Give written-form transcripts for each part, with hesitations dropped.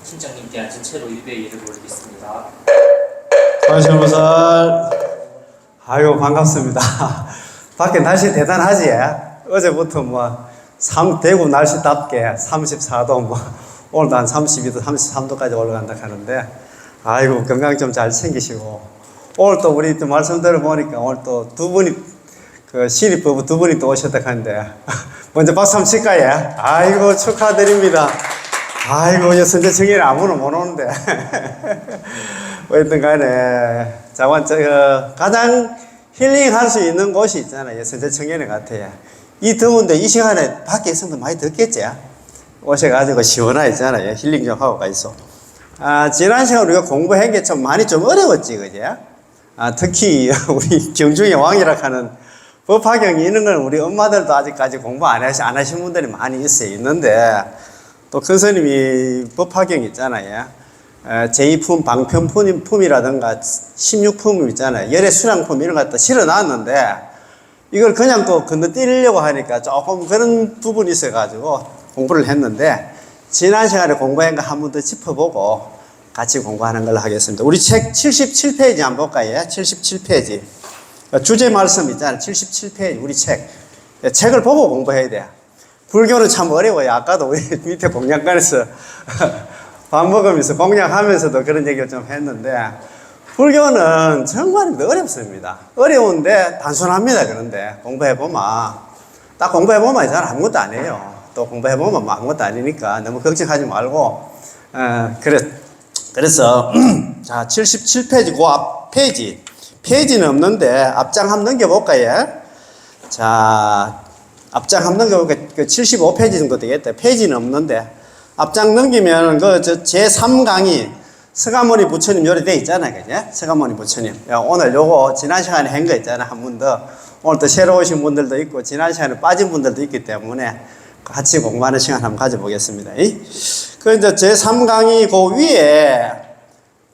신장님께 앉은 채로 1배 예를 올리겠습니다. 관세음보살. 아이고 반갑습니다. 밖에 날씨 대단하지? 어제부터 대구 날씨답게 34도 오늘도 한 32도 33도까지 올라간다 하는데 아이고 건강 좀 잘 챙기시고 오늘 또 우리 또 말씀 들어보니까 오늘 또 두 분이 신입 부부 두 분이 또 오셨다 하는데 먼저 박수 한번 칠까요? 아이고 축하드립니다. 아이고 선제 청년이 아무나 못 오는데 어쨌든 간에 가장 힐링할 수 있는 곳이 있잖아요. 선제 청년회 같아요. 이 더운데 이 시간에 밖에 있으면 많이 덥겠지? 오셔가지고 시원하게 있잖아요. 힐링 좀 하고 가있어. 지난 시간 우리가 공부한 게 많이 좀 어려웠지, 그지? 특히 우리 경중의 왕이라 하는 법화경이 있는 건 우리 엄마들도 아직까지 공부 안 하신 분들이 많이 있는데 또 큰 스님이 법화경 있잖아요. 제2품, 방편품이라든가 16품 있잖아요. 열애 수량품 이런 거 갖다 실어놨는데 이걸 그냥 또 건너뛰려고 하니까 조금 그런 부분이 있어가지고 공부를 했는데 지난 시간에 공부한 거 한 번 더 짚어보고 같이 공부하는 걸로 하겠습니다. 우리 책 77페이지 한번 볼까요? 77페이지. 주제 말씀 있잖아요. 77페이지 우리 책. 책을 보고 공부해야 돼요. 불교는 참 어려워요. 아까도 우리 밑에 공양관에서 밥 먹으면서 공양하면서도 그런 얘기를 좀 했는데 불교는 정말 어렵습니다. 어려운데 단순합니다. 그런데 공부해보면 딱 공부해보면 잘 아무것도 안 해요. 또 공부해보면 아무것도 아니니까 너무 걱정하지 말고 그래서 자 77페이지 그 앞 페이지는 없는데 앞장 한번 넘겨볼까요? 자 앞장 한번 넘겨볼까요? 75페이지 정도 되겠다. 페이지는 없는데 앞장 넘기면 제3강의 서가모니 부처님 요리 돼 있잖아요. 그죠? 서가모니 부처님. 오늘 요거 지난 시간에 한 거 있잖아요. 한 번 더. 오늘 또 새로 오신 분들도 있고 지난 시간에 빠진 분들도 있기 때문에 같이 공부하는 시간 한번 가져보겠습니다. 제3강의 그 위에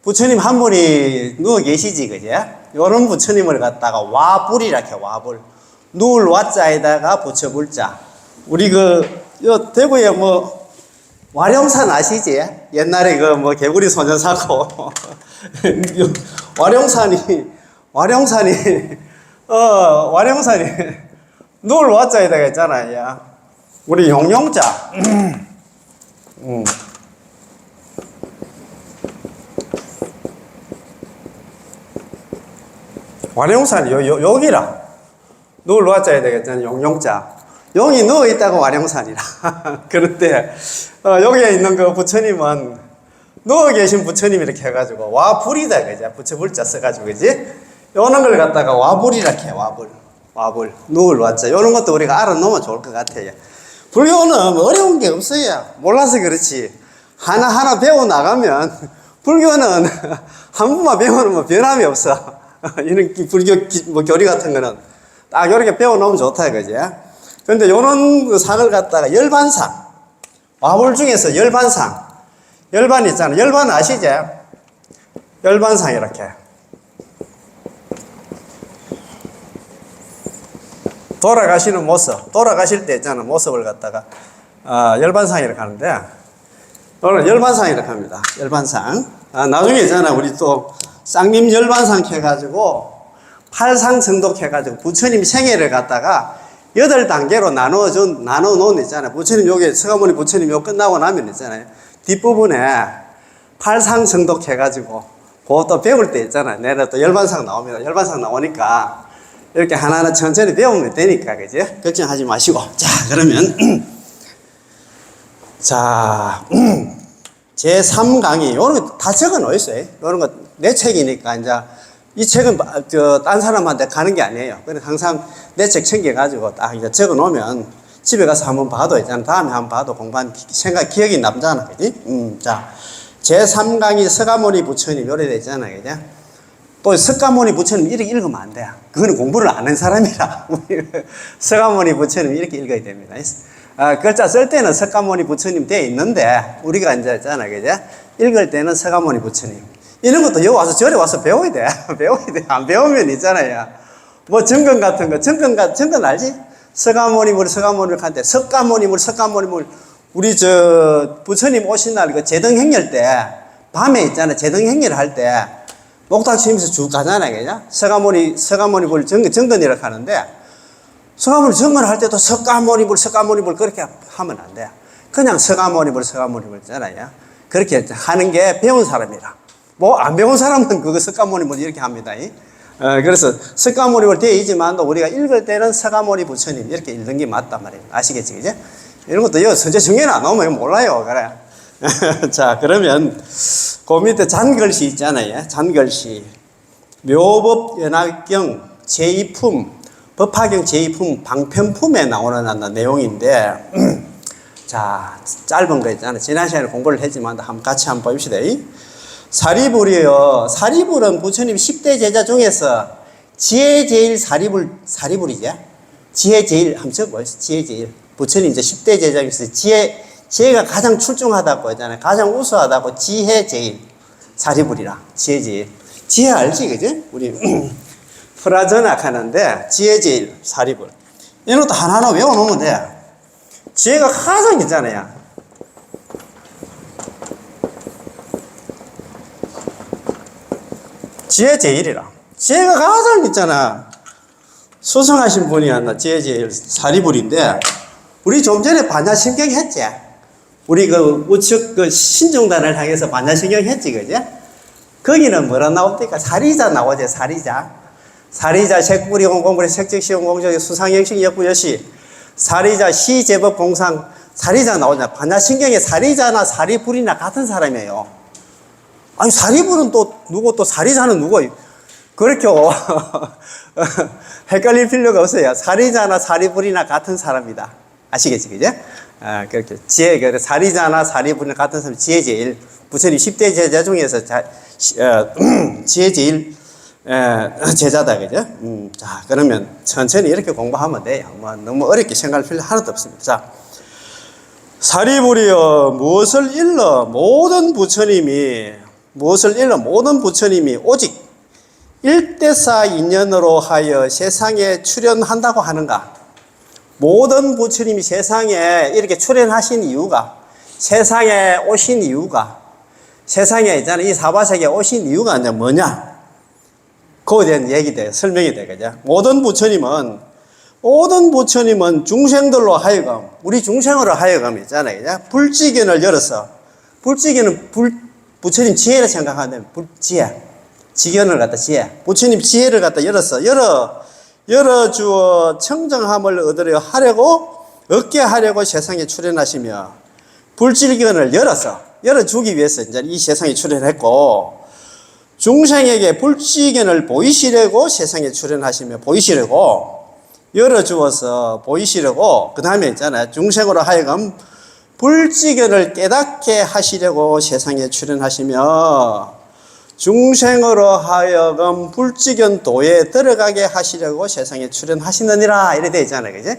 부처님 한 분이 누워 계시지, 그죠? 요런 부처님을 갖다가 와불이라 해, 와불. 누울 와자에다가 붙여불자. 우리 대구에 와룡산 아시지? 옛날에 개구리 소년 사고. 와룡산이 누울 와자에다가 했잖아요. 우리 용용자. 와룡산이 여기라. 누울 와자야 되겠잖아. 용용자. 용이 누워있다고 와룡산이라. 그런데, 여기에 있는 그 부처님은, 누워 계신 부처님 이렇게 해가지고, 와불이다, 그죠? 부처불자 써가지고, 그지? 요런 걸 갖다가 와불이라 해, 와불. 누울 와자. 요런 것도 우리가 알아놓으면 좋을 것 같아요. 불교는 어려운 게 없어요. 몰라서 그렇지. 하나하나 배워나가면, 불교는 한 번만 배워놓으면 변함이 없어. 이런 불교 교리 같은 거는 딱 이렇게 배워놓으면 좋다, 그지? 그런데 요런 상을 갖다가 열반상, 와불 중에서 열반상, 열반 있잖아. 열반 아시죠? 열반상 이렇게. 돌아가시는 모습, 돌아가실 때 있잖아. 모습을 갖다가, 열반상 이렇게 하는데, 오늘 열반상 이렇게 합니다. 열반상. 나중에 있잖아. 우리 또 쌍림 열반상 해가지고, 8상 정독해가지고 부처님 생애를 갖다가 8단계로 나눠놓은 있잖아요. 부처님 요게 서가모니 부처님 요 끝나고 나면 있잖아요. 뒷부분에 8상 정독해가지고 그것도 배울 때 있잖아요. 내가 또 열반상 나옵니다. 열반상 나오니까 이렇게 하나하나 천천히 배우면 되니까, 그지? 걱정하지 마시고. 자, 그러면 자 제3강의 요런 거 다 적어 놓으세요. 요런 거 내 책이니까 이제 이 책은 딴 사람한테 가는 게 아니에요. 그래서 항상 내 책 챙겨가지고 딱 이제 적어 놓으면 집에 가서 한번 봐도 있잖아. 다음에 한번 봐도 공부한 기억이 남잖아. 그지? 자, 제3강의 서가모니 부처님 요래 있잖아요. 그죠? 또 서가모니 부처님 이렇게 읽으면 안 돼. 그거는 공부를 안 한 사람이라. 서가모니 부처님 이렇게 읽어야 됩니다. 글자 쓸 때는 서가모니 부처님 돼 있는데 우리가 이제 있잖아. 그죠? 읽을 때는 서가모니 부처님. 이런 것도 여기 와서 절에 와서 배워야 돼. 배워야 돼. 안 배우면 있잖아요. 정근 같은 거. 정근 알지? 서가모니물 하는데 석가모니물 우리 부처님 오신 날 그 제등행렬 때, 밤에 있잖아. 제등행렬 할 때, 목탁 치면서 쭉 가잖아요. 그죠? 서가모니불 정근이라고 하는데, 서가모니 정근할 때도 석가모니불 그렇게 하면 안 돼. 그냥 서가모니불 있잖아요. 그렇게 하는 게 배운 사람이라. 뭐 안 배운 사람은 그거 석가모니불 이렇게 합니다. 그래서 석가모니불 되어 있지만 우리가 읽을 때는 서가모니 부처님 이렇게 읽는 게 맞단 말이에요. 아시겠지, 그죠? 이런 것도 여기 선제 정예는 안 나오면 몰라요. 그래. 자, 그러면 그 밑에 잔글시 있잖아요. 잔글시. 묘법 연합경 제2품, 법화경 제2품 방편품에 나오는 내용인데, 자, 짧은 거 있잖아요. 지난 시간에 공부를 했지만 같이 한번 봅시다. 사리불이요. 사리불은 부처님 10대 제자 중에서 지혜 제일 사리불이죠. 지혜 제일, 한번 적어보세요. 지혜 제일. 부처님 이제 10대 제자 중에서 지혜가 가장 출중하다고 하잖아요. 가장 우수하다고 지혜 제일. 사리불이라. 지혜 제일. 지혜 알지, 그지? 우리 프라전학 하는데, 지혜 제일, 사리불. 이런 것도 하나하나 외워놓으면 돼. 지혜가 가장 있잖아요. 지혜 제일이라. 지혜가 가장 있잖아. 수성하신 분이 하나, 지혜 제일 사리불인데, 우리 좀 전에 반야신경 했지? 우리 우측 신중단을 향해서 반야신경 했지, 그지? 거기는 뭐라 나옵니까? 사리자 나오지, 사리자. 사리자, 색불이 공공불이 색적시용 공적이 수상형식 역부여시. 사리자, 시제법 공상. 사리자 나오잖아. 반야신경에 사리자나 사리불이나 같은 사람이에요. 아니, 사리불은 또 누구, 또 사리자는 누구? 그렇게 헷갈릴 필요가 없어요. 사리자나 사리불이나 같은 사람이다. 아시겠지, 그죠? 그렇게. 사리자나 사리불이나 같은 사람, 지혜 제일. 부처님 10대 제자 중에서 지혜 제일 제자다, 그죠? 자, 그러면 천천히 이렇게 공부하면 돼요. 뭐 너무 어렵게 생각할 필요 하나도 없습니다. 자, 사리불이여, 무엇을 일러 모든 부처님이 오직 일대사 인연으로 하여 세상에 출현한다고 하는가? 모든 부처님이 세상에 이렇게 출현하신 이유가, 세상에 오신 이유가, 세상에 있잖아요. 이 사바세계에 오신 이유가 이제 뭐냐? 그거에 대한 설명이 돼, 그죠? 모든 부처님은 중생들로 하여금, 우리 중생으로 하여금 있잖아요. 그죠? 불지견을 열어서, 불지견은 부처님 지혜를 생각하는데, 지견을 갖다 지혜. 부처님 지혜를 갖다 열어주어 청정함을 얻게 하려고 세상에 출현하시며, 불질견을 열어주기 위해서 이제 이 세상에 출현했고, 중생에게 불지견을 보이시려고 세상에 출현하시며, 열어주어서 보이시려고, 그 다음에 있잖아요. 중생으로 하여금 불지견을 깨닫게 하시려고 세상에 출현하시며, 중생으로 하여금 불지견 도에 들어가게 하시려고 세상에 출현하시느니라. 이래 되어 있잖아요. 그지?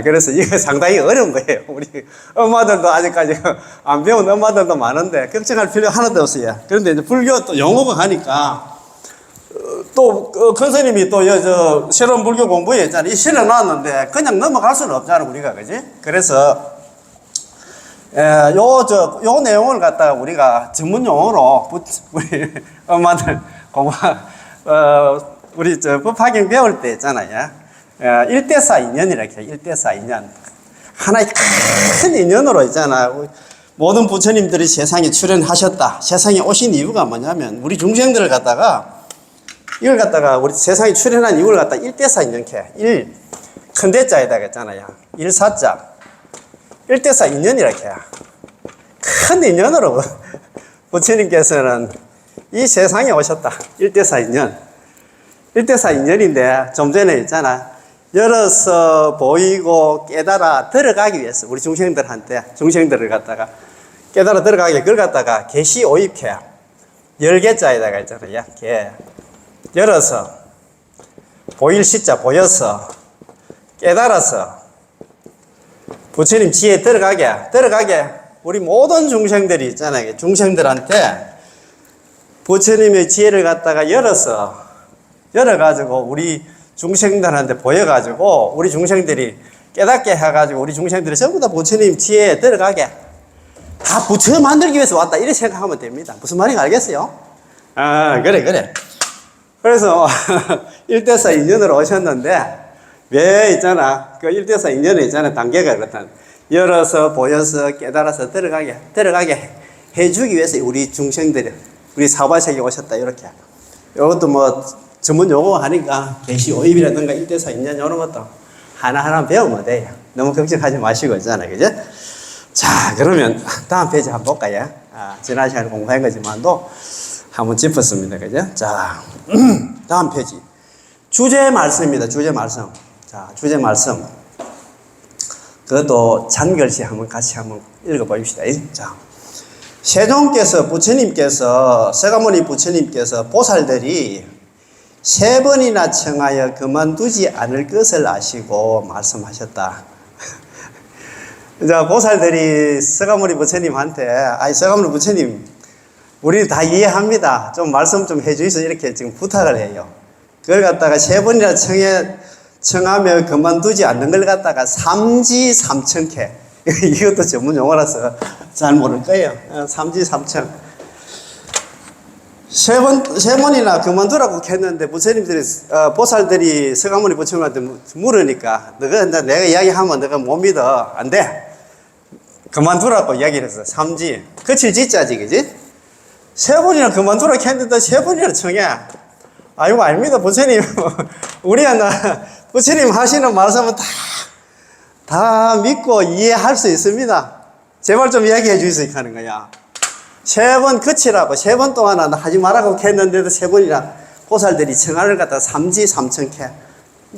그래서 이거 상당히 어려운 거예요. 우리 엄마들도 아직까지 안 배운 엄마들도 많은데 걱정할 필요 하나도 없어요. 그런데 이제 불교 또 용어가 가니까 또 큰 스님이 또 새로운 불교 공부에 있잖아요. 이 실어 놨는데 그냥 넘어갈 수는 없잖아, 우리가. 그지? 그래서 요 내용을 갖다가 우리가 전문 용어로 우리 엄마들 우리 법화경 배울 때 있잖아요. 일대사 인연이라 해요. 일대사 인연. 하나의 큰 인연으로 있잖아. 모든 부처님들이 세상에 출현하셨다. 세상에 오신 이유가 뭐냐면, 우리 중생들을 갖다가, 이걸 갖다가 우리 세상에 출현한 이유를 갖다가 일대사 인연케. 큰 대자에다가 했잖아요. 일사자. 일대사 인연이라 해요. 큰 인연으로 부처님께서는 이 세상에 오셨다. 일대사 인연. 일대사 인연인데, 좀 전에 있잖아. 열어서 보이고 깨달아 들어가기 위해서, 우리 중생들을 갖다가 깨달아 들어가게, 그걸 갖다가 계시 오입해. 열개자에다가 있잖아요. 열어서, 보일 시자 보여서, 깨달아서, 부처님 지혜에 들어가게, 우리 모든 중생들이 있잖아요. 중생들한테 부처님의 지혜를 갖다가 열어가지고 우리 중생들한테 보여가지고 우리 중생들이 깨닫게 해가지고 우리 중생들이 전부 다 부처님 지혜에 들어가게 다 부처 만들기 위해서 왔다 이렇게 생각하면 됩니다. 무슨 말인지 알겠어요? 아, 그래. 그래서 일대사 인연으로 오셨는데 왜 있잖아. 그 일대사 인연에 있잖아. 단계가 그렇다. 열어서 보여서 깨달아서 들어가게 해주기 위해서 우리 중생들이 우리 사바세계 오셨다 이렇게. 이것도 뭐 전문 용어 하니까 계시 오입이라든가 일대사 인연 이런 것도 하나하나 배우면 돼요. 너무 걱정하지 마시고 있잖아. 그죠? 자, 그러면 다음 페이지 한번 볼까요? 지난 시간에 공부한 거지만도 한번 짚었습니다. 그죠? 자, 다음 페이지. 주제 말씀입니다. 주제 말씀. 자, 주제 말씀. 그것도 잔글씨 같이 한번 읽어보십시다. 자, 세종께서 부처님께서, 서가모니 부처님께서 보살들이 3번이나 청하여 그만두지 않을 것을 아시고 말씀하셨다. 자, 보살들이 서가모니 부처님한테, 서가모니 부처님, 우리 다 이해합니다. 좀 말씀 좀 해주셔서 이렇게 지금 부탁을 해요. 그걸 갖다가 3번이나 청하며 그만두지 않는 걸 갖다가 삼지삼청캐. 이것도 전문 용어라서 잘 모를 거예요. 삼지삼청. 3번이나 그만두라고 했는데 부처님들이, 보살들이 서가모니 부처님한테 물으니까 내가 이야기하면 너가 못 믿어. 안 돼. 그만두라고 이야기를 했어. 삼지. 그칠 지자지, 그지? 3번이나 그만두라고 했는데 3번이나 청해. 아이고, 아닙니다. 부처님. 우리가 부처님 하시는 말씀은 다 믿고 이해할 수 있습니다. 제발 좀 이야기해 주세요. 하는 거야. 3번 그치라고, 3번 동안 하지 말라고 했는데도 3번이나 보살들이 청하를 갖다 삼지삼청캐.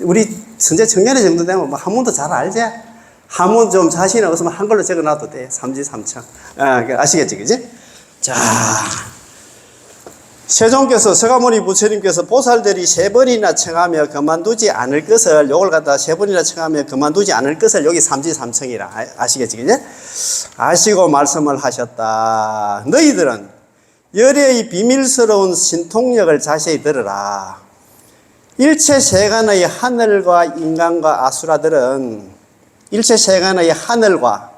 우리 선제 청년회 정도 되면 뭐 한문도 잘 알지? 한문 좀 자신 없으면 한글로 적어 놔도 돼. 삼지삼청. 아시겠지, 그지? 자. 세종께서, 서가모니 부처님께서 보살들이 3번이나 청하며 그만두지 않을 것을, 요걸 갖다 3번이나 청하며 그만두지 않을 것을, 여기 삼지삼청이라. 아시겠지, 그지? 아시고 말씀을 하셨다. 너희들은 열의 비밀스러운 신통력을 자세히 들으라. 일체 세간의 하늘과 인간과 아수라들은, 일체 세간의 하늘과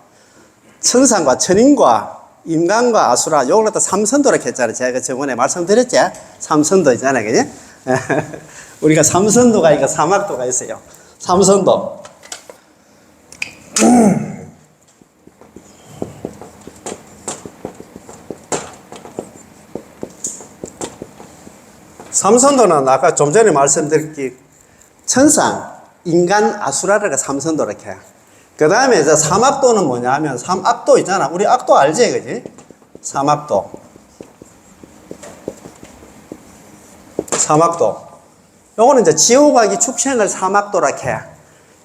천상과 천인과 인간과 아수라, 요걸 갖다 삼선도라고 했잖아요. 제가 저번에 말씀드렸지? 삼선도 있잖아요. 그지? 우리가 삼선도가 있고 사막도가 있어요. 삼선도. 삼선도는 아까 좀 전에 말씀드렸기 천상, 인간, 아수라가 삼선도라고 해요. 그 다음에 이제 삼악도는 뭐냐 하면, 삼악도 있잖아. 우리 악도 알지, 그지? 삼악도. 삼악도. 요거는 이제 지옥하기 축생을 삼악도라고 해.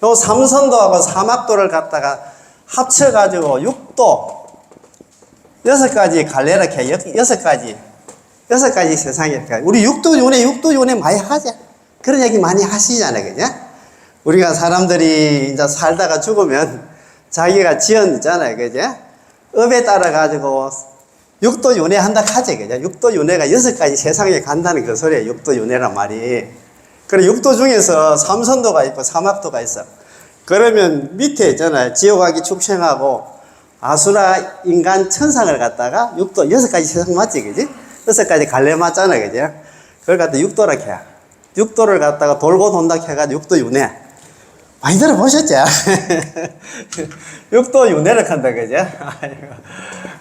요 삼선도하고 삼악도를 갖다가 합쳐가지고 6도, 6가지 갈래라고 해. 6가지 세상에. 우리 육도윤회 많이 하자. 그런 얘기 많이 하시잖아요, 그죠? 우리가 사람들이 이제 살다가 죽으면 자기가 지은 있잖아요. 그죠? 업에 따라가지고 육도윤회 한다 하지. 그죠? 육도윤회가 6가지 세상에 간다는 그 소리예요. 육도윤회란 말이. 그래, 육도 중에서 삼선도가 있고 삼악도가 있어. 그러면 밑에 있잖아요. 지옥하기 축생하고 아수라, 인간, 천상을 갖다가 6가지 세상 맞지? 그지? 6가지 갈래 맞잖아. 그죠? 그걸 갖다 육도라고 해. 육도를 갖다가 돌고 돈다 해가지고 육도윤회. 많이 들어보셨죠? 육도윤회를 한다, 그죠?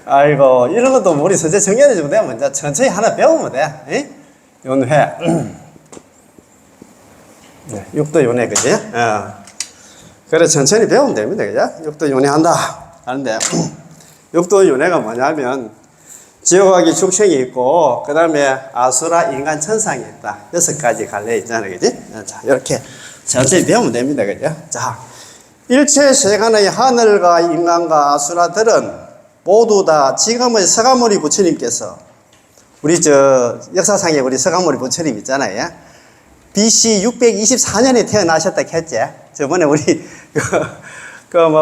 아이고, 이런 것도 우리 선제 정연이 좀 되면 이제 천천히 하나 배우면 돼. 에? 윤회. 네, 육도윤회, 그지? 그래, 천천히 배우면 됩니다, 그죠? 육도윤회 한다. 하는데, 육도윤회가 뭐냐면, 지옥하기 축생이 있고, 그 다음에 아수라, 인간, 천상이 있다. 6가지 갈래 있잖아요, 그지? 자, 이렇게 천천히 배우면 됩니다, 그죠? 자, 일체 세간의 하늘과 인간과 아수라들은 모두 다 지금의 서가모니 부처님께서, 우리 역사상에 우리 서가모니 부처님 있잖아요. BC 624년에 태어나셨다 했지? 저번에 우리,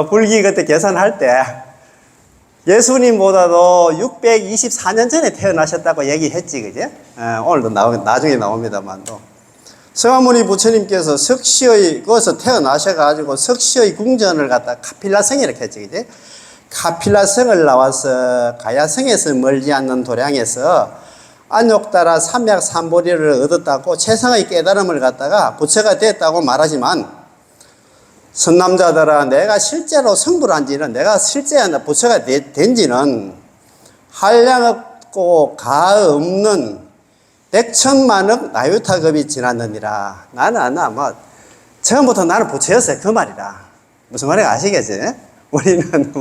불기 그때 계산할 때, 예수님보다도 624년 전에 태어나셨다고 얘기했지, 그죠? 오늘도 나중에 나옵니다만, 또. 서가모니 부처님께서 석시의, 거기서 태어나셔가지고 석시의 궁전을 갖다 카필라성이라고 했죠. 그지? 카필라성을 나와서 가야성에서 멀지 않는 도량에서 안욕따라 삼약 삼보리를 얻었다고 최상의 깨달음을 갖다가 부처가 됐다고 말하지만, 선남자들아, 내가 실제로 성불을 한 지는, 내가 실제 부처가 된 지는 한량없고 가 없는 백천만억 나유타급이 지났느니라. 처음부터 나는 부처였어요. 그 말이라. 무슨 말인지 아시겠지? 우리는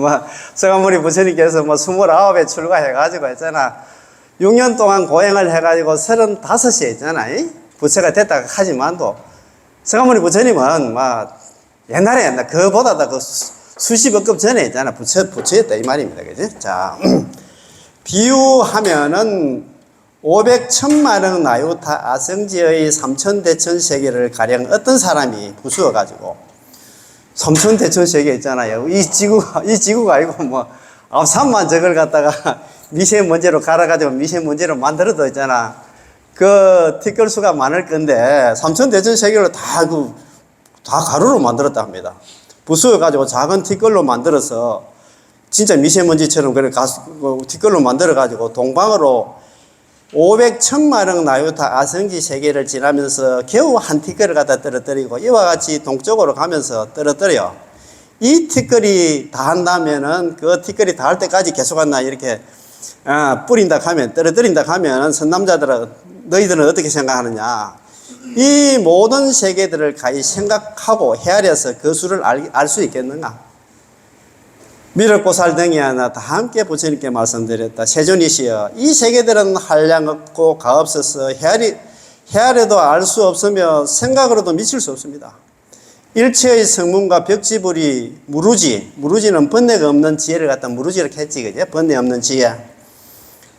서가모니 부처님께서 29에 출가해가지고 했잖아. 6년 동안 고행을 해가지고 35에 있잖아. 부처가 됐다고 하지만도, 서가모니 부처님은 옛날에 그보다 그 수십억 급 전에 있잖아. 부처였다. 이 말입니다. 그지? 자, 비유하면은 500천만억 나유타 아성지의 삼천대천세계를 가령 어떤 사람이 부수어가지고, 삼천대천세계 있잖아요. 이 지구가 아니고 앞산만 저걸 갖다가 미세먼지로 갈아가지고 미세먼지로 만들어도 있잖아. 그 티끌수가 많을 건데, 삼천대천세계를 다 가루로 만들었다 합니다. 부수어가지고 작은 티끌로 만들어서, 진짜 미세먼지처럼 티끌로 만들어가지고 동방으로 500천만억 나유타 아성지 세계를 지나면서 겨우 한 티끌을 갖다 떨어뜨리고, 이와 같이 동쪽으로 가면서 떨어뜨려. 이 티끌이 다 한다면은, 그 티끌이 다 할 때까지 계속 한다. 이렇게 뿌린다 하면, 떨어뜨린다 하면, 선남자들은, 너희들은 어떻게 생각하느냐? 이 모든 세계들을 가히 생각하고 헤아려서 그 수를 알 수 있겠는가? 미륵보살 등이 하나 다 함께 부처님께 말씀드렸다. 세존이시여, 이 세계들은 한량 없고 가 없어서 헤아려도 알 수 없으며 생각으로도 미칠 수 없습니다. 일체의 성문과 벽지불이 무루지는 번뇌가 없는 지혜를 갖다 무루지를 했지, 그죠? 번뇌 없는 지혜.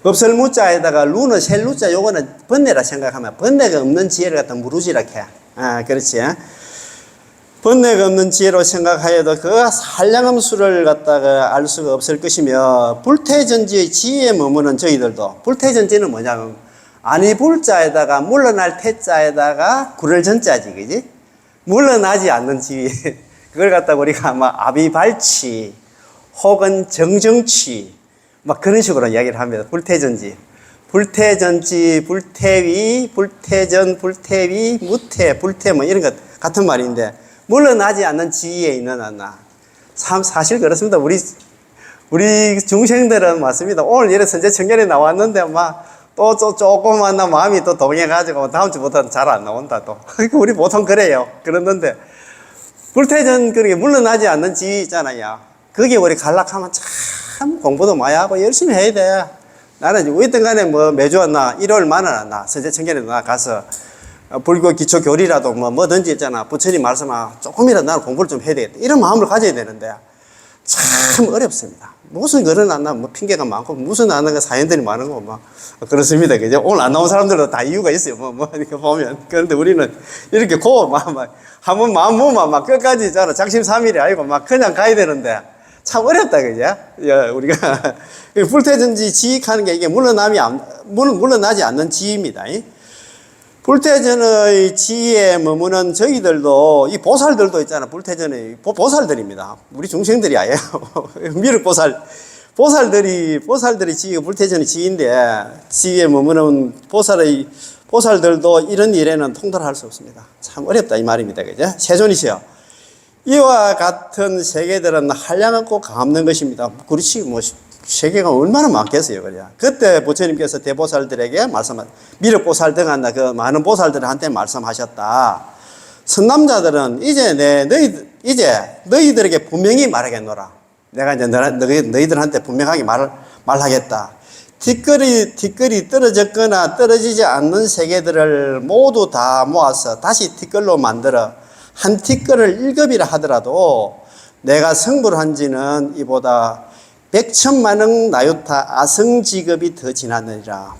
없을 무자에다가 루는 셀루자, 요거는 번뇌라 생각하면 번뇌가 없는 지혜를 갖다 무루지라 해. 그렇지. 번뇌가 없는 지혜로 생각하여도 그 한량한 수를 갖다가 알 수가 없을 것이며, 불태전지의 지혜에 머무는 저희들도, 불태전지는 뭐냐면, 아니불자에다가 물러날 태자에다가 구를 전자지, 그지? 물러나지 않는 지혜. 그걸 갖다가 우리가 아비발치, 혹은 정정치, 그런 식으로 이야기를 합니다. 불태전지. 불태전지, 불태위, 불태전, 불태위, 무태, 불태, 이런 것 같은 말인데, 물러나지 않는 지위에 있는 하나. 참, 사실 그렇습니다. 우리 중생들은 맞습니다. 오늘 이래 선제 청년에 나왔는데, 또 조금만 마음이 또 동해가지고, 다음 주부터는 잘 안 나온다, 또. 우리 보통 그래요. 그랬는데, 불태전, 그렇게 물러나지 않는 지위 있잖아요. 그게 우리 갈락하면 참 공부도 많이 하고 열심히 해야 돼. 나는 어떤 간에 매주 왔나, 일요일만은 왔나, 선제 청년에 가서, 불교 기초 교리라도 뭐든지 있잖아. 부처님 말씀아, 조금이라도 나는 공부를 좀 해야 되겠다. 이런 마음을 가져야 되는데, 참 어렵습니다. 무슨 글은 안 나면 핑계가 많고, 무슨 안 나는 사연들이 많은 거, 그렇습니다. 그죠? 오늘 안 나온 사람들도 다 이유가 있어요. 이렇게 보면. 그런데 우리는 이렇게 한번 마음 먹으면 끝까지 있잖아. 작심삼일이 아니고 그냥 가야 되는데, 참 어렵다. 그죠? 우리가, 불태전지 지익하는 게 이게 물러나지 않는 지입니다. 불태전의 지혜에 머무는 저희들도, 이 보살들도 있잖아. 불태전의 보살들입니다. 우리 중생들이 아니에요. 보살들이 지혜가 불태전의 지혜인데, 지혜에 머무는 보살들도 이런 일에는 통달할 수 없습니다. 참 어렵다. 이 말입니다. 그죠? 세존이시여, 이와 같은 세계들은 한량없고 감없는 것입니다. 그렇지, 세계가 얼마나 많겠어요, 그래. 그때 부처님께서 대보살들에게 미륵보살 등한 그 많은 보살들한테 말씀하셨다. 선남자들은 이제 너희들에게 분명히 말하겠노라. 내가 이제 너희들한테 분명하게 말하겠다. 티끌이 떨어졌거나 떨어지지 않는 세계들을 모두 다 모아서 다시 티끌로 만들어 한 티끌을 1급이라 하더라도 내가 성불한 지는 이보다 100천만억 나유타 아성지급이 더 지났느니라.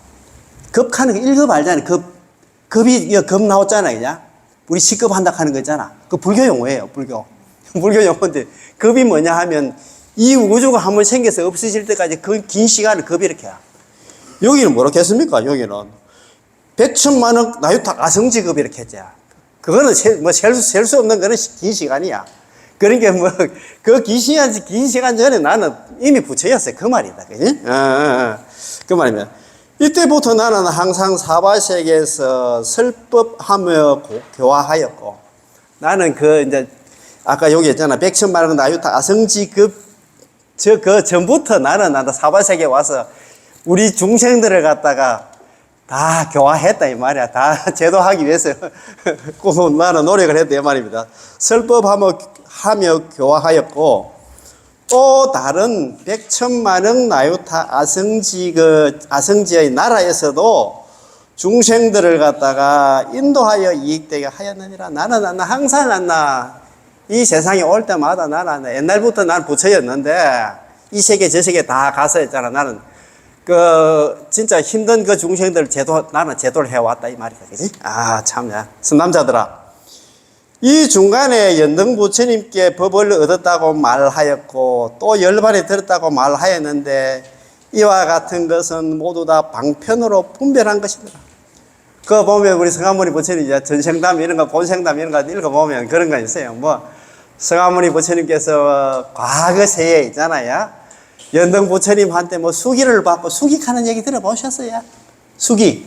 급하는 거 1급 알잖아요. 급 나왔잖아요. 그냥. 우리 10급 한다 하는 거 있잖아. 그 불교 용어예요. 불교 용어인데, 급이 뭐냐 하면 이 우주가 한번 생겨서 없어질 때까지 그 긴 시간을 급이 이렇게 해요. 여기는 뭐라겠습니까? 여기는 100천만억 나유타 아성지급이 이렇게 했죠. 그거는 셀 수 없는 그런 긴 시간이야. 그러니까 뭐, 그 긴 시간 전에 나는 이미 부처였어요. 그 말이다. 그지? 그 말이면. 이때부터 나는 항상 사바sek에서 설법하며 교화하였고, 나는 이제, 아까 여기 있잖아. 백천만원 나유타 아성지 그 전부터 나는 사바sek에 와서 우리 중생들을 갖다가 다 교화했다 이 말이야. 다 제도하기 위해서 꼭 나는 노력을 했다 이 말입니다. 설법하며 교화하였고, 또 다른 백천만억 나유타 아성지의 나라에서도 중생들을 갖다가 인도하여 이익되게 하였느니라. 나는 항상 이 세상에 올 때마다 나는 옛날부터 난 부처였는데 이 세계 저 세계 다 가서 했잖아. 나는 진짜 힘든 그 중생들 나는 제도를 해왔다 이 말이다. 그지? 참야. 선남자들아. 이 중간에 연등 부처님께 법을 얻었다고 말하였고 또 열반에 들었다고 말하였는데 이와 같은 것은 모두 다 방편으로 분별한 것이더라. 그거 보면 우리 성하모니 부처님 이제 전생담 이런 거 본생담 이런 거 읽어보면 그런 거 있어요. 뭐 성하모니 부처님께서 과거 세에 있잖아요. 연등 부처님한테 뭐 수기를 받고 수기하는 얘기 들어보셨어요? 수기.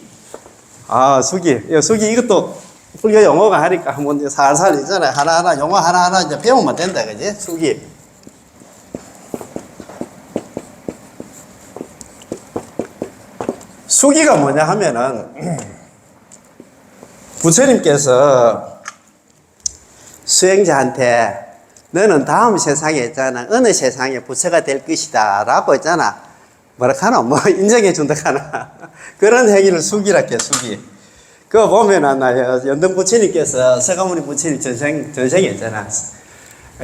수기 이것도 불교 용어가 하니까 한번 살살 있잖아요. 하나하나 용어 하나하나 이제 배우면 된다. 그지? 수기. 수기가 뭐냐 하면은 부처님께서 수행자한테 너는 다음 세상에 있잖아. 어느 세상에 부처가 될 것이다. 라고 있잖아. 뭐라 하나? 뭐 인정해 준다 하나. 그런 행위를 수기라 해, 수기. 그거 보면 연등 부처님께서 서가모니 부처님 전생에 있잖아.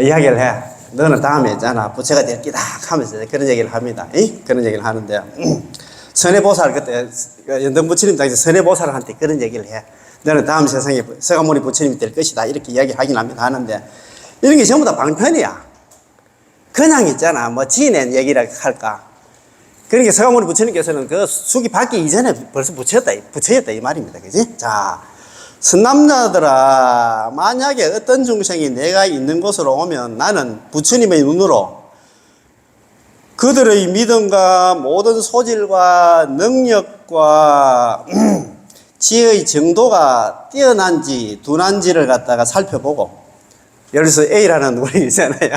이야기를 해. 너는 다음에 있잖아. 부처가 될 기다. 하면서 그런 얘기를 합니다. 그런 얘기를 하는데. 선해보살 그때 연등 부처님 당시 선해보살한테 그런 얘기를 해. 너는 다음 세상에 서가모니 부처님이 될 것이다. 이렇게 이야기하긴 합니다. 하는데 이런 게 전부 다 방편이야. 그냥 있잖아. 뭐 지낸 얘기라 할까. 그러니까 서가모니 부처님께서는 그 수기 받기 이전에 벌써 부처였다 이 말입니다. 그지? 자, 선남자들아, 만약에 어떤 중생이 내가 있는 곳으로 오면 나는 부처님의 눈으로 그들의 믿음과 모든 소질과 능력과 지혜의 정도가 뛰어난지 둔한지를 갖다가 살펴보고, 예를 들어서 A라는 우리 있잖아요.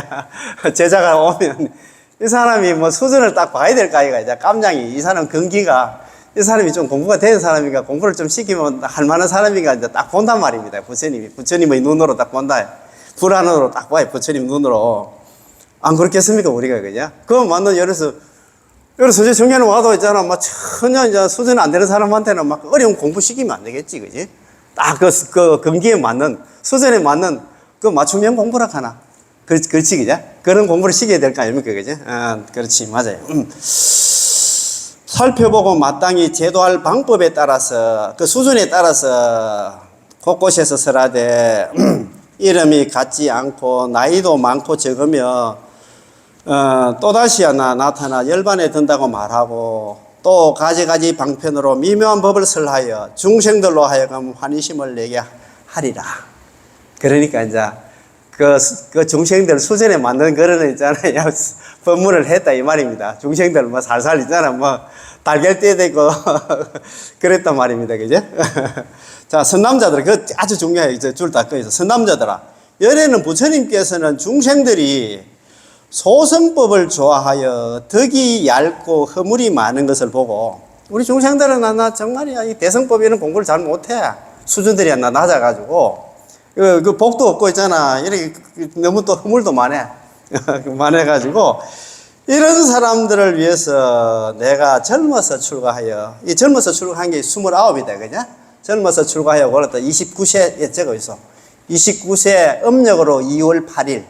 제자가 오면 이 사람이 뭐 수준을 딱 봐야 될 거 아이가. 이제 깜냥이 이 사람 근기가 이 사람이 좀 공부가 된 사람인가, 공부를 좀 시키면 할 만한 사람인가 이제 딱 본단 말입니다. 부처님의 눈으로 딱 본다. 불안으로 딱 봐요. 부처님 눈으로. 안 그렇겠습니까 우리가. 그죠? 그거 맞는 예를 들어서 서재 청년은 와도 있잖아. 막 전혀 이제 수준 안 되는 사람한테는 막 어려운 공부 시키면 안 되겠지. 그지? 딱 그 근기에 맞는, 수준에 맞는 그 맞춤형 공부라 하나. 그렇지, 그죠? 그런 공부를 시켜야 될 거 아닙니까, 그죠? 그렇지, 맞아요. 살펴보고 마땅히 제도할 방법에 따라서, 그 수준에 따라서 곳곳에서 설하되, 이름이 같지 않고, 나이도 많고 적으며, 또다시 나타나 열반에 든다고 말하고, 또 가지가지 방편으로 미묘한 법을 설하여 중생들로 하여금 환희심을 내게 하리라. 그러니까 이제, 그 중생들 수준에 맞는 그런 있잖아요. 법문을 했다 이 말입니다. 중생들 뭐 살살 있잖아. 뭐 달걀 떼대고 그랬단 말입니다. 그죠? 자, 선남자들, 그 아주 중요해요. 줄 닦아서. 선남자들아, 열에는 부처님께서는 중생들이 소승법을 좋아하여 덕이 얇고 허물이 많은 것을 보고, 우리 중생들은 나 정말이야. 이 대승법 이런 공부를 잘 못해. 수준들이 낮아가지고. 그 복도 없고 있잖아. 이렇게 너무 또 허물도 많아. 많아가지고, 이런 사람들을 위해서 내가 젊어서 출가하여, 이 젊어서 출가한 게 29이다. 그죠? 젊어서 출가하여 그랬다. 29세에 적어 있어. 29세 음력으로 2월 8일.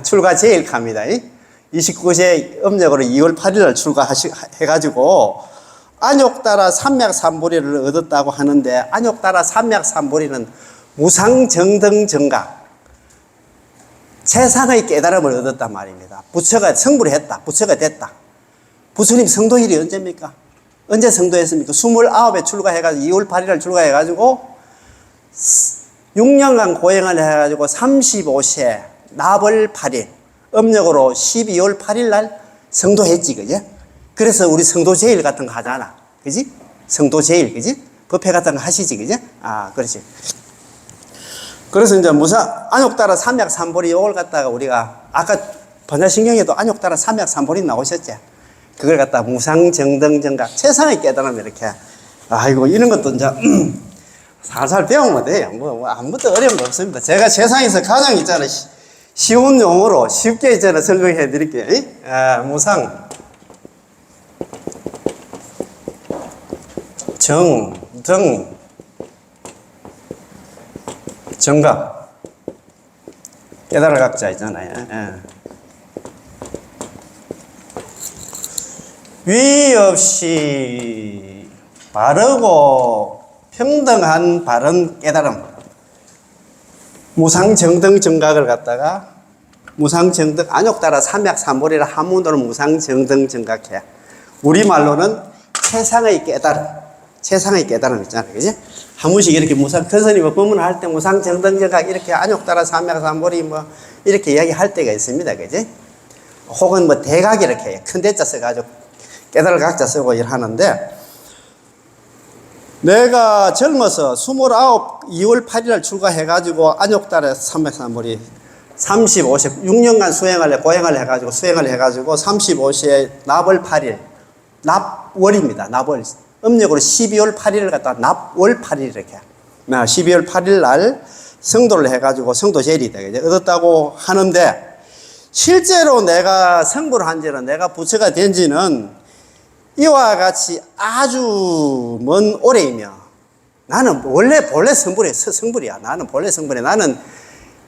출가 제일갑니다. 29세 음력으로 2월 8일을 출가해가지고, 안욕따라 삼맥삼보리를 얻었다고 하는데, 안욕따라 삼맥삼보리는 무상정등정각, 최상의 깨달음을 얻었단 말입니다. 부처가 성불을 했다. 부처가 됐다. 부처님 성도일이 언제입니까? 언제 성도했습니까? 29에 출가해가지고 2월 8일을 출가해가지고 6년간 고행을 해가지고 35세 납월 8일, 음력으로 12월 8일 날 성도했지, 그지? 그래서 우리 성도제일 같은 거 하잖아. 그지? 성도제일, 그지? 법회 같은 거 하시지, 그지? 아, 그렇지. 그래서 이제 안욕따라 삼약삼보리 요걸 갖다가 우리가 아까 번자신경에도 안욕따라 삼약삼보리 나오셨지? 그걸 갖다가 무상정등정각, 최상의 깨달음 이렇게. 아이고, 이런 것도 이제 살살 배우면 돼요. 아무것도 어려운 거 없습니다. 제가 세상에서 가장 있잖아요. 쉬운 용어로 쉽게 있잖아요. 설명해 드릴게요. 무상, 등, 정각, 깨달을 각자 있잖아요. 위 없이 바르고 평등한 바른 깨달음. 무상정등정각을 갖다가 무상정등, 안욕따라 삼약삼보리라 한문으로 무상정등정각해. 우리말로는 최상의 깨달음. 최상의 깨달음 있잖아요. 그지? 한 번씩 이렇게 큰스님이 법문할 때 무상정등정각 이렇게 안욕따라 삼약삼보리 뭐 이렇게 이야기할 때가 있습니다. 그지? 혹은 뭐 대각 이렇게 큰 대자 써가지고 깨달을 각자 쓰고 일하는데, 내가 젊어서 29, 2월 8일 출가해가지고 안욕달에 303머리 35세 6년간 고행을 해가지고 수행을 해가지고 35세에 납월 8일, 납월입니다. 납월. 음력으로 12월 8일을 갖다가 납월 8일 이렇게. 12월 8일 날 성도를 해가지고 성도제일이 되게 얻었다고 하는데, 실제로 내가 성불을 한 지는, 내가 부처가 된 지는 이와 같이 아주 먼 오래이며, 나는 본래 성불이야. 나는 본래 성불이야. 나는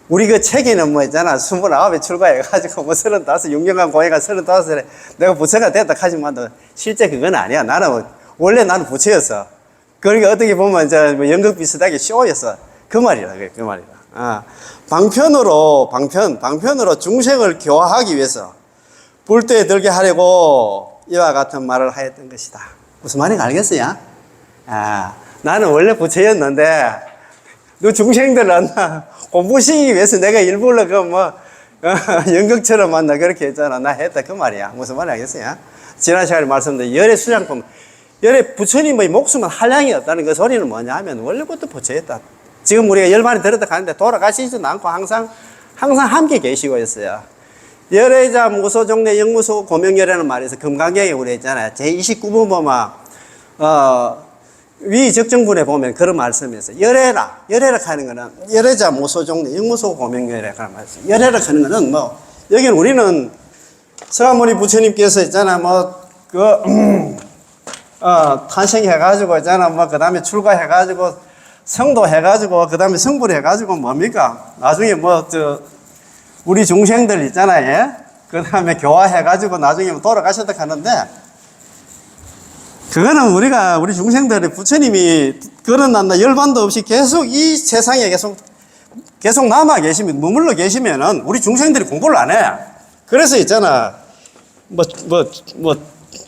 우리 그 책에는 뭐 있잖아. 29에 출가해가지고 뭐 35, 6년간 고해가 35살에 내가 부처가 됐다 하지만 실제 그건 아니야. 원래 나는 부처였어. 그러니까 어떻게 보면 이제 뭐 연극 비슷하게 쇼였어. 그 말이라. 그 말이라. 방편으로 중생을 교화하기 위해서 불도에 들게 하려고 이와 같은 말을 하였던 것이다. 무슨 말인지 알겠어요? 나는 원래 부처였는데, 너 중생들은 공부시키기 위해서 내가 일부러 연극처럼 만나 그렇게 했잖아. 나 했다. 그 말이야. 무슨 말인지 알겠어요? 지난 시간에 말씀드린 열의 수양품, 열의 부처님의 목숨은 한량이 없다는 그 소리는 뭐냐 하면, 원래부터 부처였다. 지금 우리가 열반이 들었다 가는데 돌아가시지도 않고 항상 함께 계시고 있어요. 열애자 무소종래 영무소 고명열애는 말에서 금강경에 우리 했잖아요. 제29번 보면 위적정분에 보면 그런 말씀이 있어요. 열애라 하는 거는 열애자 무소종래 영무소 고명열애 그런 말씀. 열애라 하는 거는 여기는 우리는 서가모니 부처님께서 있잖아 탄생해가지고 있잖아 그 다음에 출가해가지고 성도해가지고 그 다음에 성불해가지고 뭡니까? 나중에 우리 중생들 있잖아요. 그 다음에 교화해가지고 나중에 돌아가셨다 하는데, 그거는 우리 중생들이 부처님이 걸어놨나 열반도 없이 계속 이 세상에 계속 남아 계시면, 머물러 계시면은 우리 중생들이 공부를 안 해. 그래서 있잖아.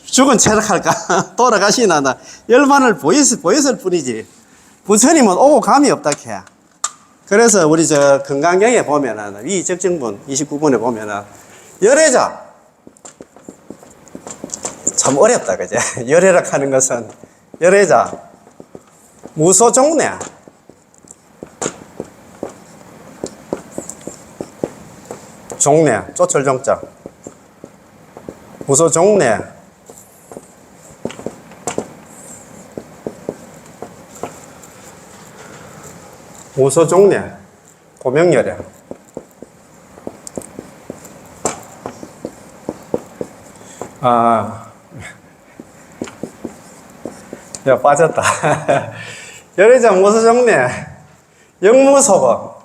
죽은 체력할까? 돌아가시나, 열반을 보였을 뿐이지. 부처님은 오고 감이 없다 해. 그래서 우리 건강경에 보면은, 이 적정분 29분에 보면은, 열애자. 참 어렵다, 그제? 열애라 하는 것은, 열애자. 무소종래. 종래. 쪼철종자. 무소종래. 무소종래, 고명열애. 야, 빠졌다. 열애자 무소종래, 영무소거.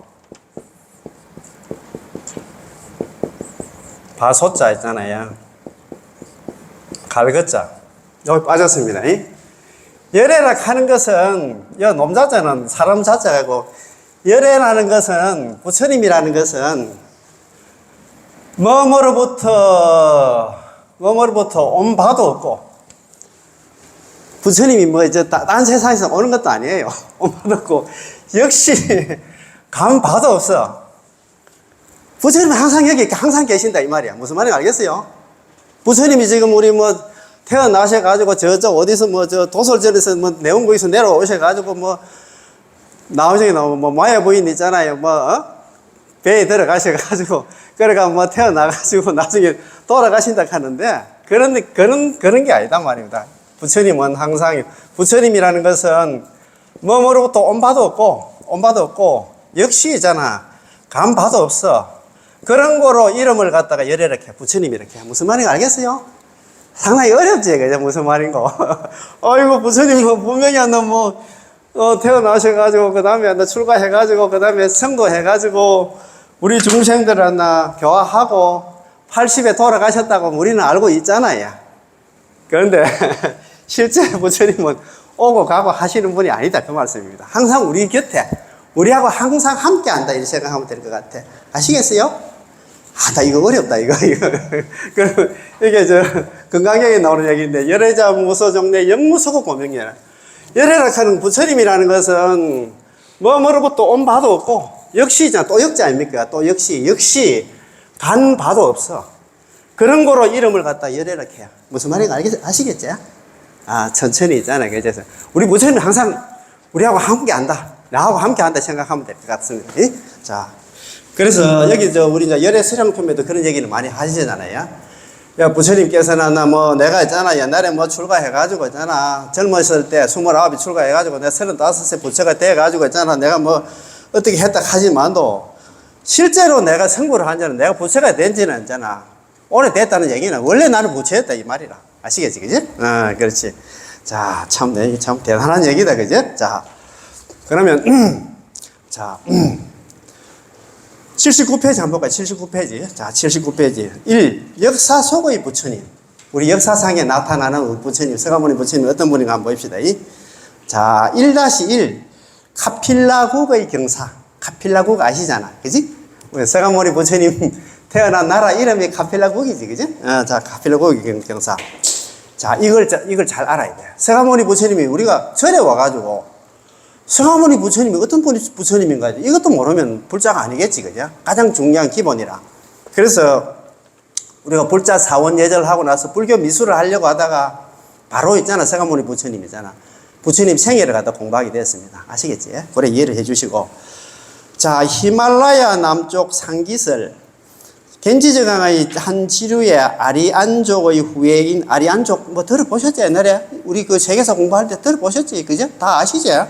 바소자 있잖아요. 갈것자. 여기 빠졌습니다. 열애라 하는 것은, 놈자자는 사람 자자고, 열애라는 것은, 부처님이라는 것은, 뭐뭐로부터 온 바도 없고, 부처님이 딴 세상에서 오는 것도 아니에요. 온 바도 없고, 역시, 간 봐도 없어. 부처님은 항상 여기 항상 계신다 이 말이야. 무슨 말인지 알겠어요? 부처님이 지금 우리 뭐 태어나셔가지고 저쪽 어디서 뭐 저 도솔절에서 뭐 내원구에서 내려오셔가지고 뭐 나오시게 나오면 뭐 마야 부인 있잖아요. 뭐 배에 들어가셔가지고 그러니까 뭐 태어나가지고 나중에 돌아가신다 하는데 그런 게 아니다 말입니다. 부처님은 항상 부처님이라는 것은 뭐 모르고 또 온 바도 없고 역시 있잖아 간 바도 없어. 그런 거로 이름을 갖다가 이렇게 부처님 이렇게 무슨 말인지 알겠어요? 상당히 어렵지 그죠? 무슨 말인고. 아이고 부처님은 분명히 뭐 태어나셔가지고 그 다음에 출가해가지고 그 다음에 성도해가지고 우리 중생들 교화하고 80에 돌아가셨다고 우리는 알고 있잖아요. 그런데 실제 부처님은 오고 가고 하시는 분이 아니다 그 말씀입니다. 항상 우리 곁에 우리하고 항상 함께 한다 이렇게 생각하면 될 것 같아. 아시겠어요? 나 이거 어렵다 이거. 그럼 이게 건강경에 나오는 얘기인데 열애자 무소종래 영무소고 고명이라. 열애라 하는 부처님이라는 것은 뭐 모르고 또 온 바도 없고 역시잖아. 또 역자 아닙니까? 또 역시 간 바도 없어. 그런 거로 이름을 갖다 열애라 해요. 무슨 말인지 아시겠지? 천천히 있잖아. 그래서 우리 부처님은 항상 우리하고 함께 한다. 나하고 함께 한다 생각하면 될 것 같습니다. 자, 그래서 여기 우리 이제 열애 수령품에도 그런 얘기를 많이 하시잖아요. 야, 부처님께서는 내가 있잖아. 옛날에 출가해가지고 있잖아. 젊었을 때 29이 출가해가지고 내가 35세 부처가 돼가지고 있잖아. 내가 어떻게 했다 하지만도 실제로 내가 성불을 한 자는 내가 부처가 된 지는 있잖아. 오래됐다는 얘기는 원래 나는 부처였다 이 말이라. 아시겠지, 그지? 그렇지. 자, 참 대단한 얘기다, 그지? 자, 그러면, 79페이지 한번 볼까요? 79페이지. 자, 79페이지. 1. 역사 속의 부처님. 우리 역사상에 나타나는 부처님, 서가모니 부처님 어떤 분인가 한번 봅시다. 자, 1-1. 카필라국의 경사. 카필라국 아시잖아. 그지? 우리 서가모니 부처님 태어난 나라 이름이 카필라국이지. 그지? 자, 카필라국의 경사. 자, 이걸 잘 알아야 돼. 서가모니 부처님이 우리가 절에 와가지고 서가모니 부처님이 어떤 부처님인가 이것도 모르면 불자가 아니겠지, 그죠? 가장 중요한 기본이라. 그래서 우리가 불자 사원 예절하고 나서 불교 미술을 하려고 하다가 바로 있잖아, 서가모니 부처님이잖아. 부처님 생애를 갖다 공부하게 됐습니다. 아시겠지? 그래 이해를 해주시고. 자, 히말라야 남쪽 상기설 겐지저강의 한 지류의 아리안족의 후예인 아리안족 들어보셨지? 옛날에 우리 그 세계사 공부할 때 들어보셨지? 그죠? 다 아시죠?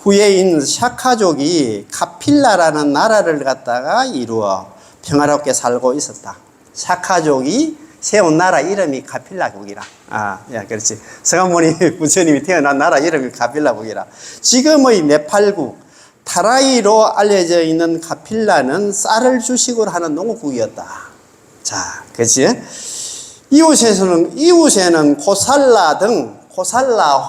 후예인 샤카족이 카필라라는 나라를 갖다가 이루어 평화롭게 살고 있었다. 샤카족이 세운 나라 이름이 카필라국이라. 야, 그렇지. 서가모니 부처님이 태어난 나라 이름이 카필라국이라. 지금의 네팔국 타라이로 알려져 있는 카필라는 쌀을 주식으로 하는 농업국이었다. 자, 그렇지? 이웃에는 코살라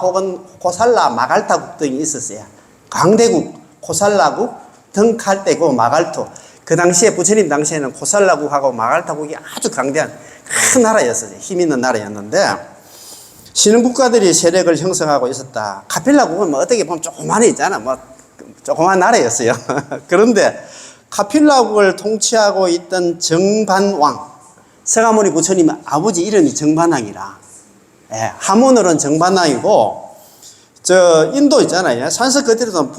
혹은 코살라 마갈타국 등이 있었어요. 강대국, 코살라국, 등칼대국, 마갈토. 그 당시에 부처님 당시에는 코살라국하고 마갈타국이 아주 강대한 큰 나라였어요. 힘 있는 나라였는데 신흥국가들이 세력을 형성하고 있었다. 카필라국은 어떻게 보면 조그만해 있잖아. 조그만 나라였어요. 그런데 카필라국을 통치하고 있던 정반왕, 서가모니 부처님 아버지 이름이 정반왕이라. 한문으로는 정반왕이고, 인도 있잖아요. 산스크리트도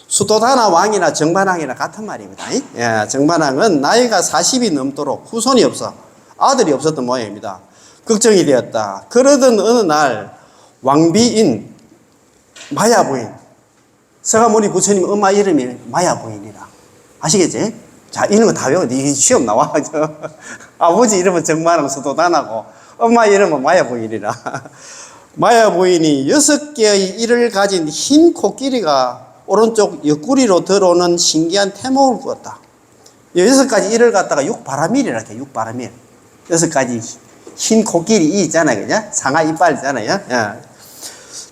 수도다나 왕이나 정반왕이나 같은 말입니다. 정반왕은 나이가 40이 넘도록 후손이 없어. 아들이 없었던 모양입니다. 걱정이 되었다. 그러던 어느 날 왕비인 마야 부인, 서가모니 부처님 엄마 이름이 마야 부인이라. 아시겠지? 자, 이런 거 다 외워. 네 시험 나와. 아버지 이름은 정반왕 수도다나고 엄마 이름은 마야 부인이라. 마야 부인이 6개의 이를 가진 흰 코끼리가 오른쪽 옆구리로 들어오는 신기한 태몽을 꾸었다. 6가지 이를 갖다가 육바라밀이라 해. 육바라밀. 6가지 흰 코끼리 이 있잖아요. 그죠? 상하 이빨 있잖아요.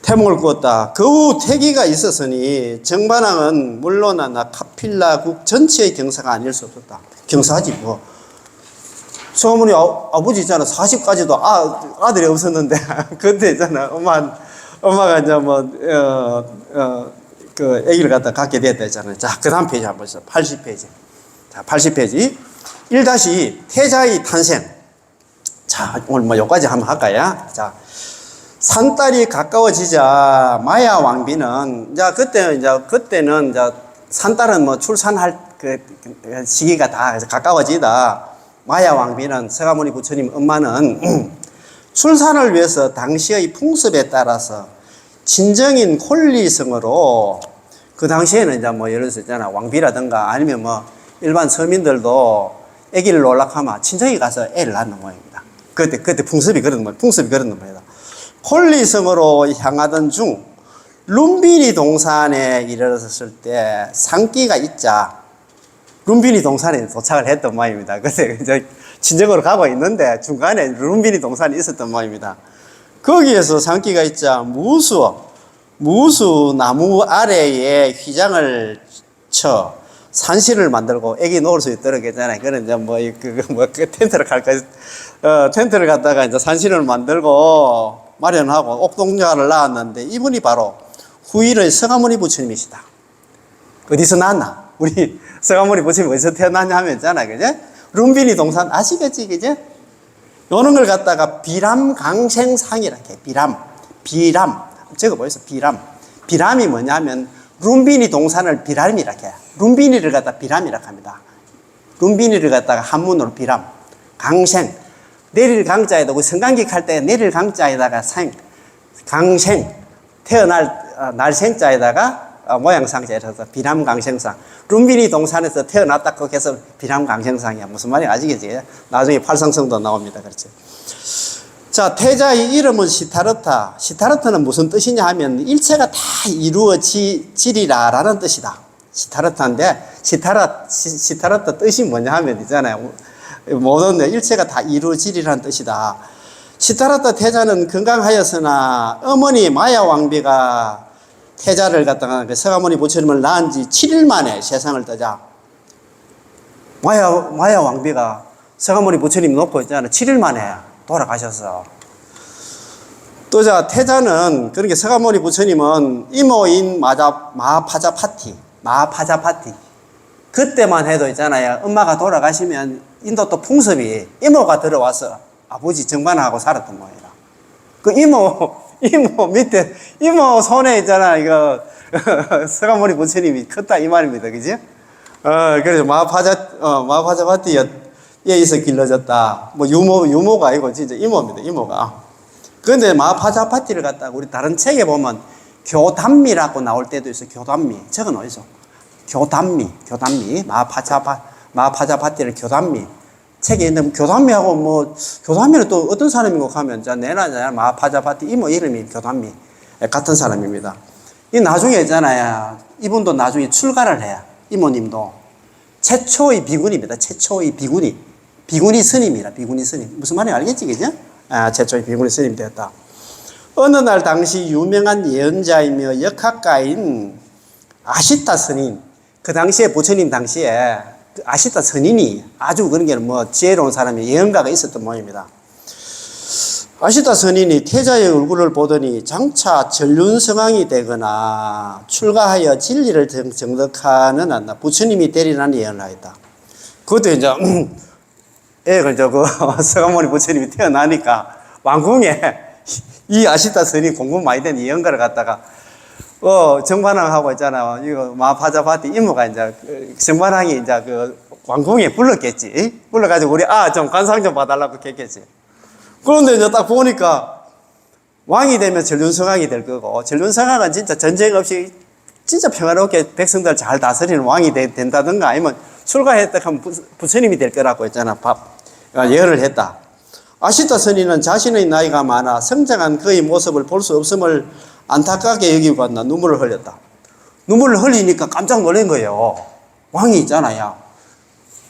태몽을 꾸었다. 그 후 태기가 있었으니 정반왕은 물론 카필라국 전체의 경사가 아닐 수 없었다. 경사하지 뭐. 서가모니 아버지 있잖아. 40까지도 아들이 없었는데 그때 있잖아. 엄마가 이제 그 아기를 갖다 갖게 됐다 했잖아요. 자, 그 다음 페이지 한번 보시죠. 80페이지. 자, 80페이지. 1- 태자의 탄생. 자, 오늘 뭐 여기까지 한번 할까요? 자, 산딸이 가까워지자 마야 왕비는 그때는 산딸은 뭐 출산할 그 시기가 다 가까워지다. 마야 왕비는 서가모니 부처님 엄마는 출산을 위해서 당시의 풍습에 따라서 친정인 콜리성으로 그 당시에는 이제 뭐 예를 들어서 있잖아 왕비라든가 아니면 뭐 일반 서민들도 아기를 놀락하면 친정에 가서 애를 낳는 모양입니다. 그때 풍습이 그런 겁니다. 콜리성으로 향하던 중 룸비니 동산에 이르렀을 때 산기가 있자 룸비니 동산에 도착을 했던 모양입니다. 그때 이제 친정으로 가고 있는데 중간에 룸비니 동산이 있었던 모양입니다. 거기에서 산기가 있자 무수 나무 아래에 휘장을 쳐 산실을 만들고 애기 놓을 수 있도록 했잖아요. 그런 이제 텐트를 갖다가 이제 산실을 만들고 마련하고 옥동자를 낳았는데 이분이 바로 후일의 서가모니 부처님이시다. 어디서 낳았나? 우리 서가모니 부처님 어디서 태어났냐 하면 있잖아, 그제? 룸비니 동산 아시겠지, 그제? 요런 걸 갖다가 비람강생상이라 해. 비람. 저거 보이세요? 비람이 뭐냐면 룸비니 동산을 비람이라 해. 룸비니를 갖다 비람이라 합니다. 룸비니를 갖다가 한문으로 비람. 강생. 내릴 강자에다, 우리 성강객 할 때 내릴 강자에다가 강생. 날 생자에다가 모양상자에서 비람강생상. 룸비니 동산에서 태어났다고 해서 비람강생상이야. 무슨 말인지 아시겠지? 나중에 팔상성도 나옵니다. 그렇죠? 자, 태자의 이름은 시타르타. 시타르타는 무슨 뜻이냐 하면 일체가 다 이루어지리라라는 뜻이다. 시타르타인데 시타르타 뜻이 뭐냐 하면 있잖아요. 모든 일체가 다 이루어지리라는 뜻이다. 시타르타 태자는 건강하였으나 어머니 마야 왕비가 태자를 갖다가 서가모니 부처님을 낳은 지 7일 만에 세상을 떠자. 마야 왕비가 서가모니 부처님 놓고 있잖아요. 7일 만에 돌아가셨어. 또 자, 태자는, 그러니까 서가모니 부처님은 이모인 마하파자파티. 그때만 해도 있잖아요. 엄마가 돌아가시면 인도 또 풍습이 이모가 들어와서 아버지 정반하고 살았던 모양이라. 그 이모 밑에, 이모 손에 있잖아, 이거, 서가모니 부처님이 컸다, 이 말입니다. 그지? 그래서 마하파자파티에 있어 길러졌다. 뭐 유모가 아니고 진짜 이모입니다, 이모가. 그런데 마하파자파티를 갖다가 우리 다른 책에 보면 교담미라고 나올 때도 있어, 교담미. 적어 놓으셔. 교담미. 마하파자파티를 교담미. 책에 있는데, 교담미는 또 어떤 사람인가 하면, 내나 마하파자파티 이모 이름이 교담미. 같은 사람입니다. 이 나중에 있잖아요. 이분도 나중에 출가를 해요. 이모님도. 최초의 비구니입니다. 최초의 비구니. 비구니 스님이라, 비구니 스님. 무슨 말인지 알겠지, 그죠? 최초의 비구니 스님 되었다. 어느 날 당시 유명한 예언자이며 역학가인 아시타 스님. 그 당시에 부처님 당시에 아시타 스님이 아주 그런 게 지혜로운 사람이 예언가가 있었던 모양입니다. 아시타 스님이 태자의 얼굴을 보더니 장차 전륜성왕이 되거나 출가하여 진리를 정득하는 한다. 부처님이 되리라는 예언을 하였다. 그것도 이제 서가모니 부처님이 태어나니까 왕궁에 이 아시타 스님 공부 많이 된 예언가를 갖다가 정반왕하고 있잖아. 이거 마하파자파티 이모가 이제 정반왕이 이제 그 왕궁에 불렀겠지. 불러가지고 우리 좀 관상 좀 봐달라고 했겠지. 그런데 이제 딱 보니까 왕이 되면 전륜성왕이 될 거고, 전륜성왕은 진짜 전쟁 없이 진짜 평화롭게 백성들 잘 다스리는 왕이 된다든가 아니면 출가했다 하면 부처님이 될 거라고 했잖아. 예언을 했다. 아시타 스님은 자신의 나이가 많아 성장한 그의 모습을 볼 수 없음을 안타깝게 여기고 왔나 눈물을 흘렸다. 눈물을 흘리니까 깜짝 놀란 거예요. 왕이 있잖아요.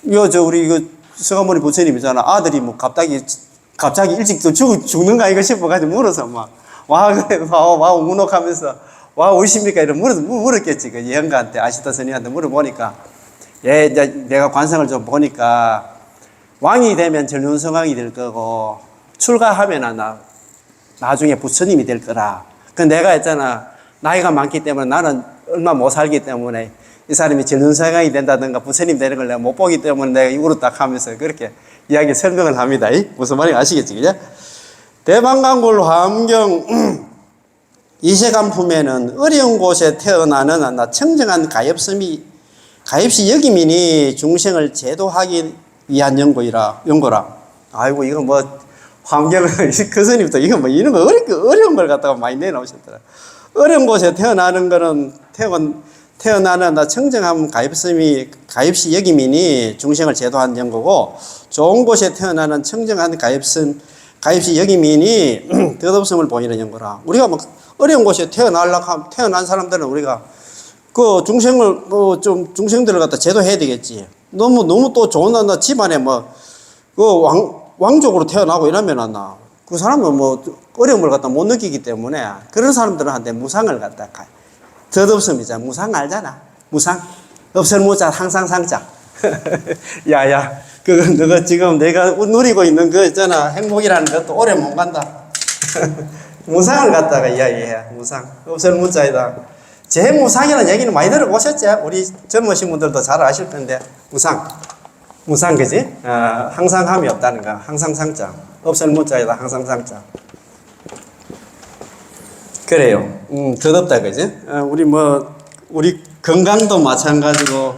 우리 서가모니 부처님이잖아. 아들이 갑자기 일찍 또 죽는가 이거 싶어가지고 물어서 우넉하면서 오십니까? 이런 물었겠지. 그 예언가한테, 아시타 스님한테 물어보니까, 이제 내가 관상을 좀 보니까 왕이 되면 전륜성왕이 될 거고, 출가하면 나중에 부처님이 될 거라. 그 내가 있잖아. 나이가 많기 때문에 나는 얼마 못 살기 때문에 이 사람이 전문사강이 된다든가 부처님 되는 걸 내가 못 보기 때문에 내가 입으로 딱 하면서 그렇게 이야기 설명을 합니다. 무슨 말인지 아시겠지? 그죠? 대방강굴 화엄경 이세간품에는 어려운 곳에 태어나는 청정한 가엾이 여기민이 중생을 제도하기 위한 연고라. 아이고, 이거 뭐, 환경을, 그 스님도 이거 뭐, 이런 거 어려운 걸 갖다가 많이 내놓으셨더라. 어려운 곳에 태어나는 거는, 태어나는 청정함 가엾이 여기민이 중생을 제도한 연고고, 좋은 곳에 태어나는 청정한 가엾이 여기민이 덧없음을 보이는 연고라. 우리가 뭐, 어려운 곳에 태어난 사람들은 우리가 그 중생을 중생들을 갖다 제도해야 되겠지. 너무 또 좋은 집안에 왕족으로 태어나고 이러면 그 사람은 어려움을 갖다 못 느끼기 때문에 그런 사람들한테 무상을 갖다 덧없음이잖아. 무상 알잖아. 무상 없을 무자 항상 상자. 야야 너가 지금 내가 누리고 있는 거 있잖아. 행복이라는 것도 오래 못 간다. 무상을 갖다가 이야기해. 무상. 없을 무자이다. 제 무상이라는 얘기는 많이 들어보셨죠? 우리 젊으신 분들도 잘 아실 텐데. 무상. 무상, 그지? 항상함이 없다는 거. 항상 상자. 없을 무자이다. 항상 상자. 그래요. 덧없다, 그지? 우리 건강도 마찬가지고,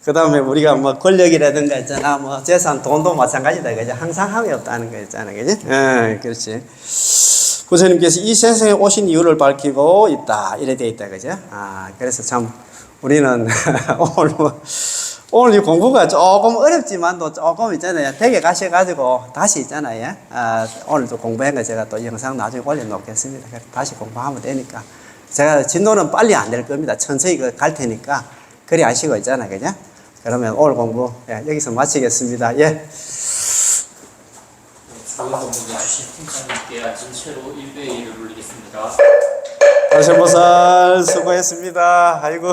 그 다음에 우리가 권력이라든가 있잖아. 재산, 돈도 마찬가지다, 그지? 항상함이 없다는 거 있잖아, 그지? 그렇지. 부처님께서 이 세상에 오신 이유를 밝히고 있다. 이래 돼 있다. 그죠? 그래서 참, 우리는 오늘 이 공부가 조금 어렵지만도 조금 있잖아요. 댁에 가셔가지고 다시 있잖아요. 오늘도 공부한 거 제가 또 영상 나중에 올려놓겠습니다. 다시 공부하면 되니까. 제가 진도는 빨리 안 될 겁니다. 천천히 갈 테니까. 그리 아시고 있잖아요. 그죠? 그러면 오늘 공부 여기서 마치겠습니다. 예. 좋은 공부 해주신 팀장님께 전체로 1배 1을 올리겠습니다. 다시보살 수고했습니다. 아이고.